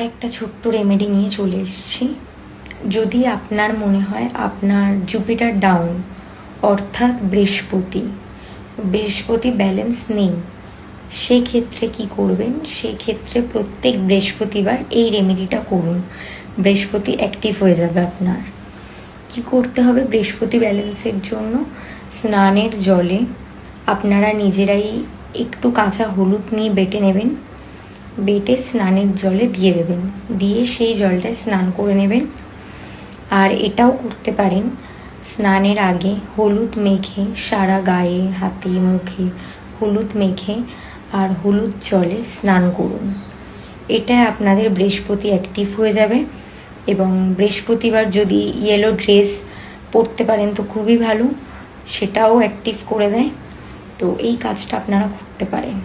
আর একটা ছোট্ট রেমেডি নিয়ে চলে এসেছি। যদি আপনার মনে হয় আপনার জুপিটার ডাউন অর্থাৎ বৃহস্পতি ব্যালেন্স নেই, সেই ক্ষেত্রে কি করবেন? সেই ক্ষেত্রে প্রত্যেক বৃহস্পতিবার এই রেমেডিটা করুন, বৃহস্পতি অ্যাক্টিভ হয়ে যাবে আপনার। কি করতে হবে? বৃহস্পতি ব্যালেন্সের জন্য স্নানের জলে আপনারা নিজেরাই একটু কাঁচা হলুদ নিয়ে বেটে নেবেন, বেটে স্নানের জলে দিয়ে দেবেন, দিয়ে সেই জলটায় স্নান করে নেবেন। আর এটাও করতে পারেন, স্নানের আগে হলুদ মেখে সারা গায়ে, হাতে, মুখে হলুদ মেখে আর হলুদ জলে স্নান করুন। এটা আপনাদের বৃহস্পতি অ্যাক্টিভ হয়ে যাবে। এবং বৃহস্পতিবার যদি ইয়েলো ড্রেস পরতে পারেন তো খুবই ভালো, সেটাও অ্যাক্টিভ করে দেয়। তো এই কাজটা আপনারা করতে পারেন।